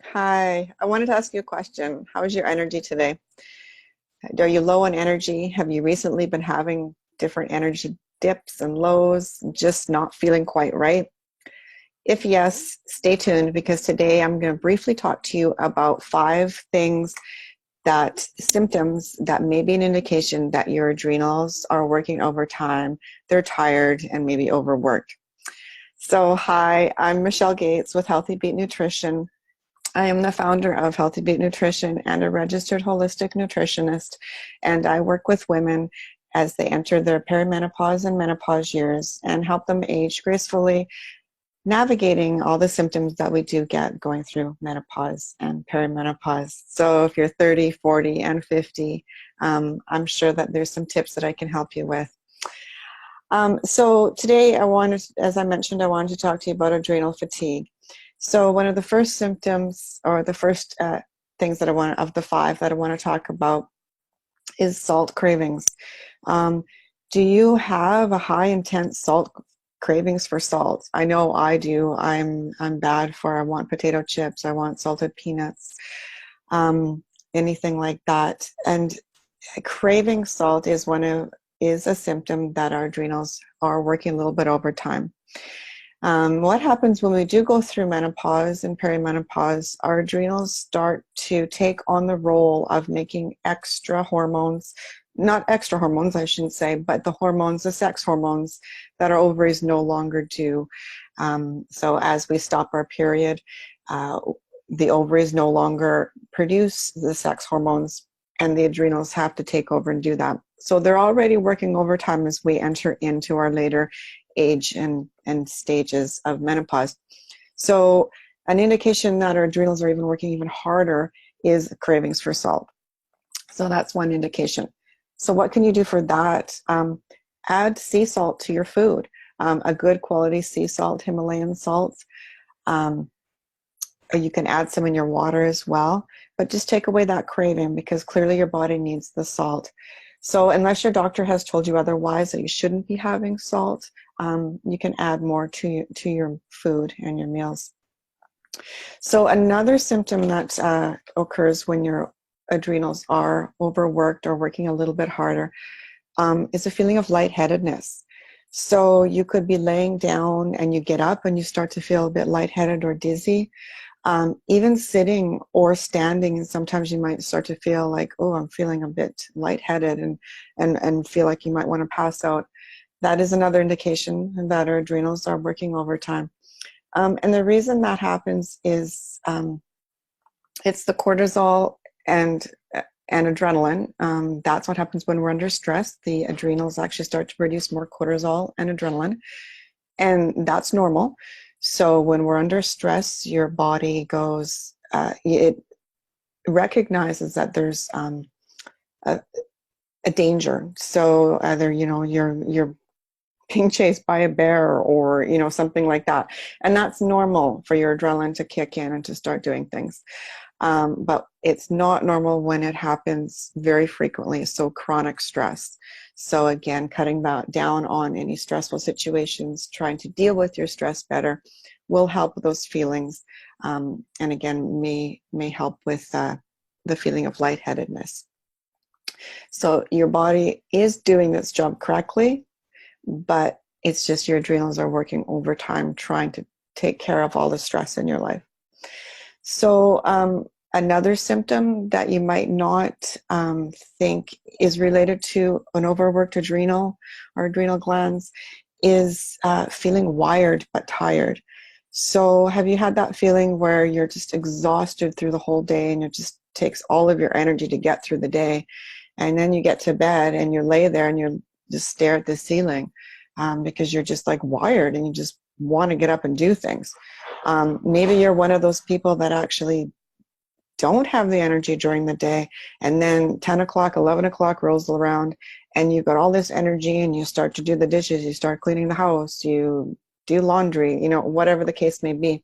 Hi, I wanted to ask you a question. How is your energy today? Are you low on energy? Have you recently been having different energy dips and lows, just not feeling quite right? If yes, stay tuned because today I'm going to briefly talk to you about 5 things symptoms that may be an indication that your adrenals are working overtime, they're tired, and maybe overworked. So, hi, I'm Michelle Gates with Healthy Beat Nutrition. I am the founder of Healthy Beat Nutrition and a registered holistic nutritionist, and I work with women as they enter their perimenopause and menopause years and help them age gracefully, navigating all the symptoms that we do get going through menopause and perimenopause. So if you're 30, 40, and 50, I'm sure that there's some tips that I can help you with. So today as I mentioned, I wanted to talk to you about adrenal fatigue. So one of the first symptoms, or the first things of the 5 that I want to talk about, is salt cravings. Do you have a high intense salt cravings for salt? I know I do. I'm bad for, I want potato chips, I want salted peanuts, anything like that. And craving salt is a symptom that our adrenals are working a little bit overtime. What happens when we do go through menopause and perimenopause, our adrenals start to take on the role of making extra hormones, not extra hormones, I shouldn't say, but the hormones, the sex hormones that our ovaries no longer do. So as we stop our period, the ovaries no longer produce the sex hormones, and the adrenals have to take over and do that. So they're already working overtime as we enter into our later age and stages of menopause. So an indication that our adrenals are even working even harder is cravings for salt. So that's one indication. So what can you do for that? Add sea salt to your food, a good quality sea salt, Himalayan salt. Or you can add some in your water as well, but just take away that craving because clearly your body needs the salt. So unless your doctor has told you otherwise that you shouldn't be having salt, you can add more to your food and your meals. So another symptom that occurs when your adrenals are overworked or working a little bit harder is a feeling of lightheadedness. So you could be laying down and you get up and you start to feel a bit lightheaded or dizzy. Even sitting or standing, sometimes you might start to feel like, oh, I'm feeling a bit lightheaded and feel like you might want to pass out. That is another indication that our adrenals are working overtime. And the reason that happens is it's the cortisol and adrenaline. That's what happens when we're under stress. The adrenals actually start to produce more cortisol and adrenaline, and that's normal. So when we're under stress, your body goes, it recognizes that there's a danger. So either, you're being chased by a bear or, something like that. And that's normal for your adrenaline to kick in and to start doing things. But it's not normal when it happens very frequently, so chronic stress. So again, cutting down on any stressful situations, trying to deal with your stress better will help those feelings, and again, may help with the feeling of lightheadedness. So your body is doing its job correctly, but it's just your adrenals are working overtime trying to take care of all the stress in your life. So another symptom that you might not think is related to an overworked adrenal or adrenal glands is feeling wired but tired. So have you had that feeling where you're just exhausted through the whole day and it just takes all of your energy to get through the day, and then you get to bed and you lay there and you just stare at the ceiling because you're just like wired and you just want to get up and do things. Maybe you're one of those people that actually don't have the energy during the day, and then 10 o'clock, 11 o'clock rolls around and you've got all this energy and you start to do the dishes, you start cleaning the house, you do laundry, whatever the case may be,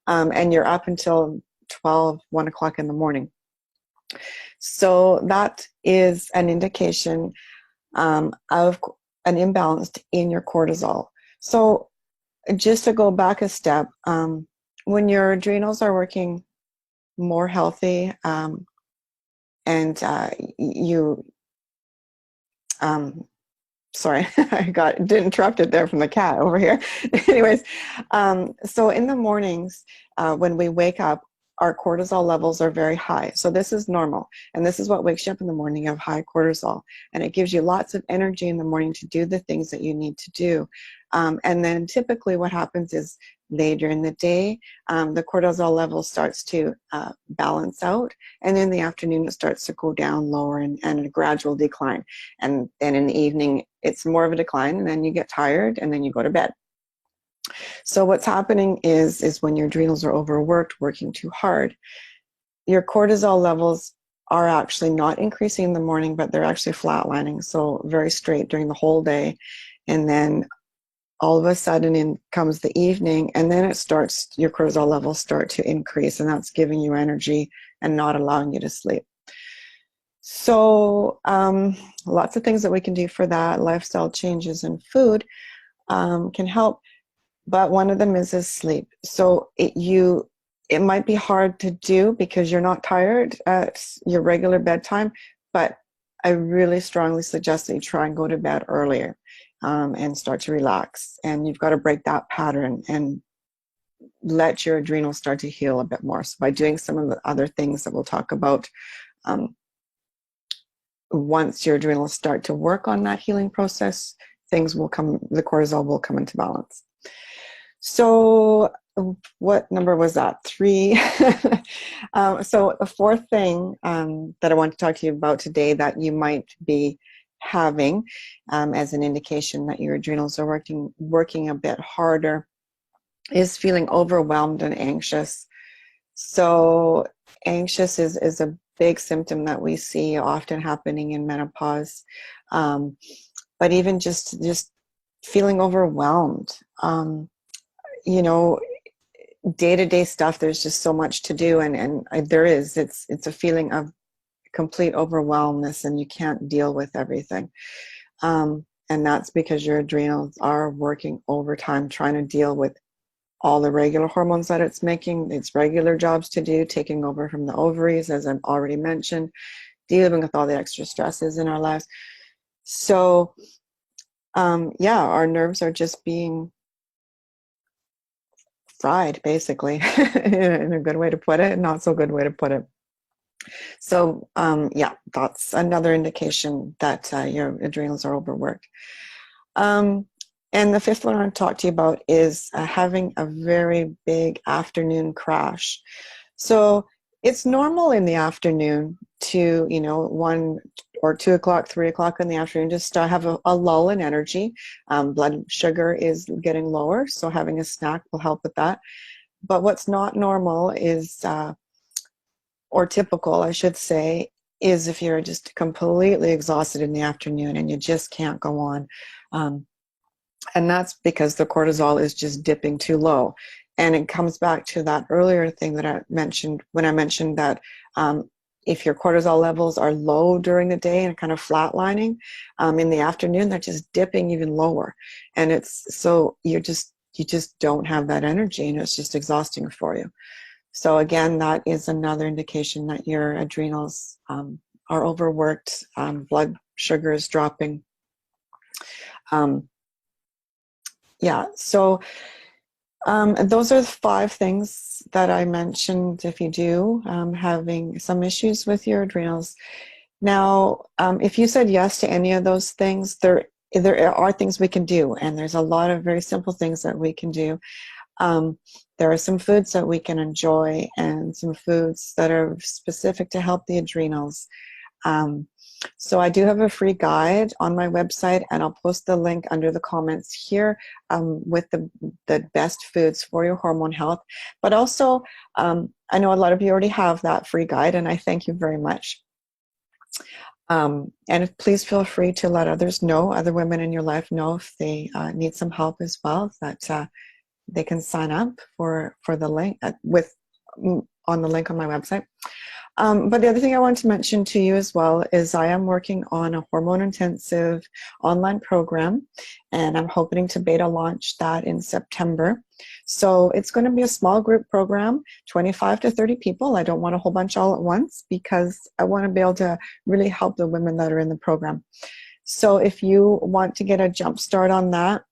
and you're up until 12, 1 o'clock in the morning. So that is an indication of an imbalance in your cortisol. So just to go back a step, when your adrenals are working more healthy, and you sorry, I got interrupted there from the cat over here. Anyways, so in the mornings, when we wake up, our cortisol levels are very high. So this is normal. And this is what wakes you up in the morning, of high cortisol. And it gives you lots of energy in the morning to do the things that you need to do. And then typically what happens is later in the day, the cortisol level starts to balance out. And in the afternoon, it starts to go down lower and a gradual decline. And then in the evening, it's more of a decline. And then you get tired and then you go to bed. So what's happening is when your adrenals are overworked, working too hard, your cortisol levels are actually not increasing in the morning, but they're actually flatlining. So very straight during the whole day. And then all of a sudden in comes the evening, and then your cortisol levels start to increase, and that's giving you energy and not allowing you to sleep. So lots of things that we can do for that. Lifestyle changes in food can help, but one of them is sleep. So it might be hard to do because you're not tired at your regular bedtime, but I really strongly suggest that you try and go to bed earlier and start to relax. And you've got to break that pattern and let your adrenals start to heal a bit more. So by doing some of the other things that we'll talk about, once your adrenals start to work on that healing process, the cortisol will come into balance. So what number was that? 3. So the fourth thing that I want to talk to you about today that you might be having as an indication that your adrenals are working a bit harder is feeling overwhelmed and anxious. So anxious is a big symptom that we see often happening in menopause. But even just feeling overwhelmed, day-to-day stuff, there's just so much to do, and it's a feeling of complete overwhelmness, and you can't deal with everything. And that's because your adrenals are working overtime trying to deal with all the regular hormones that it's making, its regular jobs to do, taking over from the ovaries, as I've already mentioned, dealing with all the extra stresses in our lives. So, our nerves are just being fried, basically, in a good way to put it, not so good way to put it. So, that's another indication that your adrenals are overworked. And the fifth one I want to talk to you about is having a very big afternoon crash. So it's normal in the afternoon to, 1 or 2 o'clock, 3 o'clock in the afternoon, just have a lull in energy. Blood sugar is getting lower, so having a snack will help with that. But what's not normal is, or typical, I should say, is if you're just completely exhausted in the afternoon and you just can't go on. And that's because the cortisol is just dipping too low. And it comes back to that earlier thing that I mentioned when I mentioned that if your cortisol levels are low during the day and kind of flatlining, in the afternoon, they're just dipping even lower. And you just don't have that energy, and it's just exhausting for you. So again, that is another indication that your adrenals are overworked, blood sugar is dropping. So those are the 5 things that I mentioned if you do having some issues with your adrenals. Now, if you said yes to any of those things, there are things we can do, and there's a lot of very simple things that we can do. There are some foods that we can enjoy and some foods that are specific to help the adrenals. So I do have a free guide on my website, and I'll post the link under the comments here with the best foods for your hormone health. But also, I know a lot of you already have that free guide, and I thank you very much. And please feel free to let others know, other women in your life know if they need some help as well, that they can sign up for the link on the link on my website. But the other thing I want to mention to you as well is I am working on a hormone intensive online program, and I'm hoping to beta launch that in September. So it's going to be a small group program, 25 to 30 people. I don't want a whole bunch all at once because I want to be able to really help the women that are in the program. So if you want to get a jump start on that,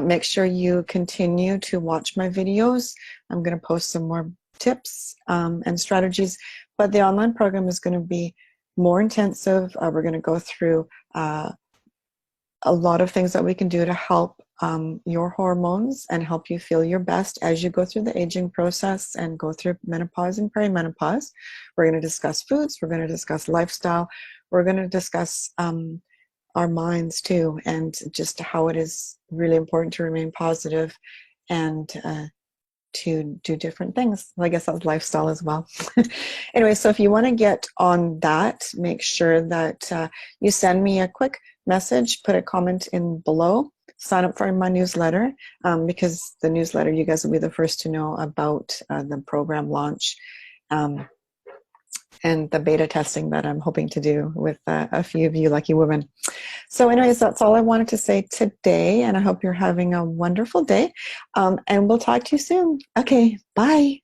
make sure you continue to watch my videos. I'm going to post some more tips and strategies, but the online program is going to be more intensive. We're going to go through a lot of things that we can do to help your hormones and help you feel your best as you go through the aging process and go through menopause and perimenopause. We're going to discuss foods. We're going to discuss lifestyle. We're going to discuss our minds too, and just how it is really important to remain positive and to do different things. Well, I guess that's lifestyle as well. Anyway, so if you want to get on that, make sure that you send me a quick message, put a comment in below, sign up for my newsletter, because the newsletter, you guys will be the first to know about the program launch and the beta testing that I'm hoping to do with a few of you lucky women. So anyways, that's all I wanted to say today, and I hope you're having a wonderful day, and we'll talk to you soon. Okay, bye.